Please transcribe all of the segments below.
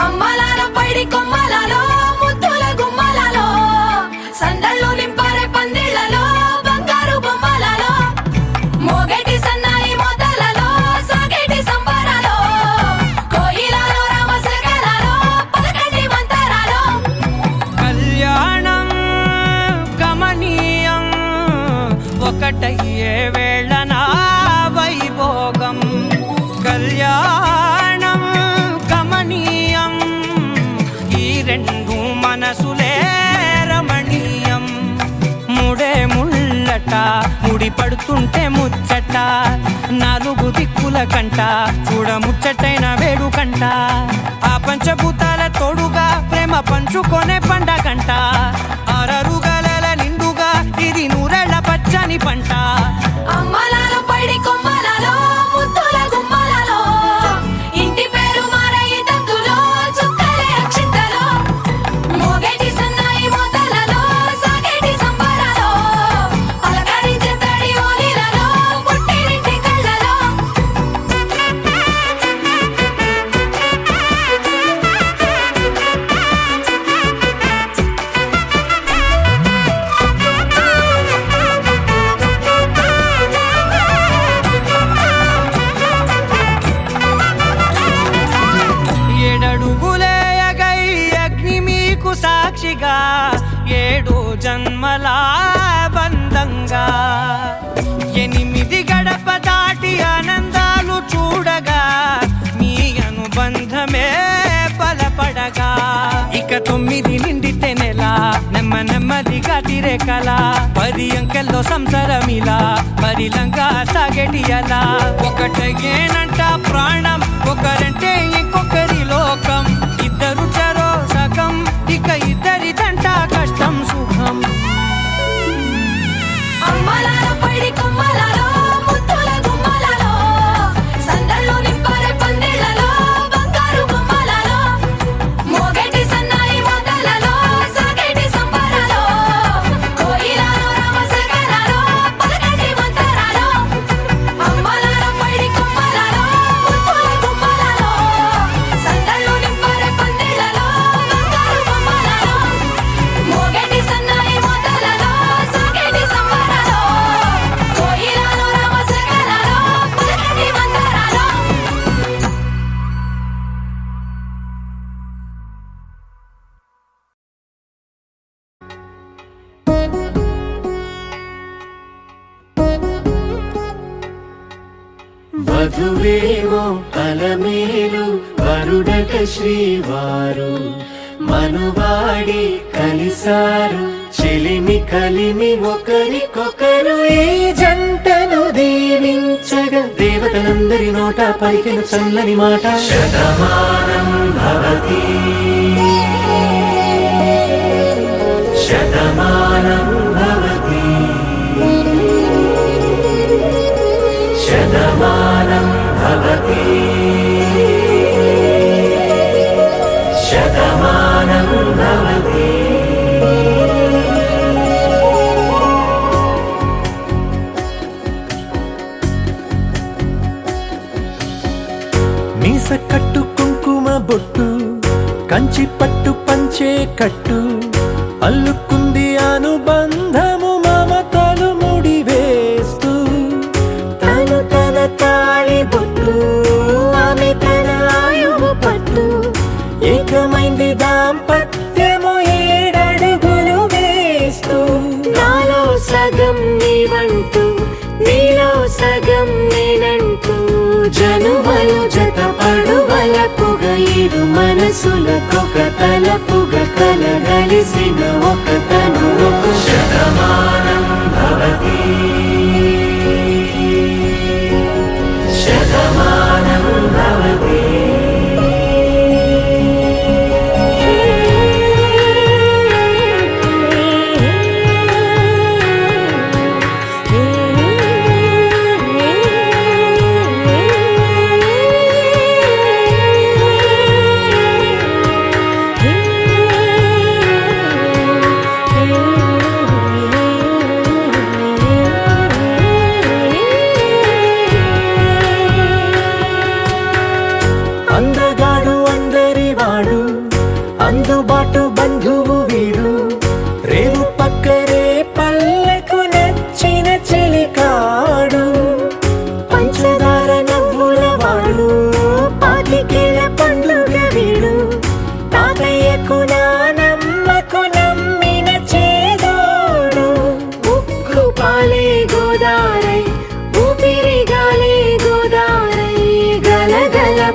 అమ్మలాలో పైడి కొమ్మలలో ముద్దుల గుమ్మలలో సందళ్ళు నింపారే పందిళ్లలో బంగారు బొమ్మలలో మోగేటి సన్నాయి మోతలలో సాగేటి సంబరాలో కోయిలలో రామశకలలో పలకటి మంతరాలో కళ్యాణం గమనీయం ఒకటయ్యే వేళన వైభోగం కళ్యాణం గమనీయం ఈ రెండు మనసులే రమణీయం ముడే ముళ్ళట ముడి పడుతుంటే ముచ్చట నాలుగు దిక్కుల కంట చూడ ముచ్చటైన వేడుకంట ఆ పంచభూతాల తోడుగా ప్రేమ పంచుకొనే పండగంట ఆరరుగల నిండుగా ఇది నూరెళ్ళ పచ్చని పంట అమ్మలాలో పైడి కొమ్మలలో ముద్దుల గుమ్మలలో ఇంటి పేరు మారయి తందులో చుక్కలే అక్షింతలో మోగేటి సన్నాయి మోతలలో సాగేటి సంబరాలో పలకరించే తడి ఓలిలలో పుట్టినింటి కళ్ళలో ఏడడుగులేయగై అగ్ని మీకు సాక్షిగా ఏడు జన్మల బంధంగా ఎనిమిది గడప దాటి ఆనందాలు చూడగా మీ అనుబంధమే బలపడగా ఇక 9 నిండితే నెల నెమ్మదిగా తిరే కల 10 అంకెల్లో సంసారమిలా పరిలంగా సాగేటి అలా ఒకటేనంట ప్రాణం ఒకరంటే ఇంకొకరి లోకం ఇద్దరు చరో సగం ఇక ఇద్దరిదంట కష్టం సుఖం అమ్మలాలో పైడి కొమ్మలలో ముద్దుల గుమ్మలలో సందళ్ళు నింపారే పందిళ్లలో బంగారు బొమ్మలలో మోగేటి సన్నాయి మోతలలో సాగేటి సంబరాలో కోయిలలో రామశకలలో పలకటి మంతరాలో అమ్మలాలో పైడి కొమ్మలలో ముద్దుల గుమ్మలలో సందళ్ళు నింపారే పందిళ్లలో బంగారు బొమ్మలలో మోగేటి సన్నాయి మోతలలో సాగేటి సంబరాలో కోయిలలో రామశకలలో పలకటి మంతరాలో వధువేమో అలమేలు వరుడట శ్రీవారు మనువాడి కలిసారు చెలిమి కలిమి ఒకరికొకరు ఈ జంటను దీవించగా దేవతలందరి నోట పలికిన చల్లని మాట శతమానం భవతి శతమానం భవతి శతమానం భవతి శతమానం భవతి మీస కట్టు కుంకుమ బొట్టు కంచి పట్టు పంచే కట్టు అల్లుకుంది అనుబంధము మమతలు ముడివేస్తూ తను తన తాళి బొట్టు ఆమె తన ఆయువు పట్టు ఏకమైంది దాంపత్యము 7 అడుగులు వేస్తూ నాలో సగం నీవంటూ నీలో సగం నేనంటూ జనుమలు జత పడువలపుగ ఇరు మనసులకొక తలపుగ కలగలిసిన ఒక తను శతమానం భవతి శతమానం భవతి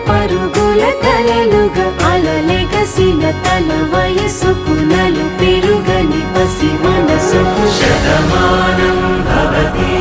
పరుగుల కలలుగా అలలెగసిన తన వయసుకు నలు పెరుగని పసి మనసుకు శతమానం భవతి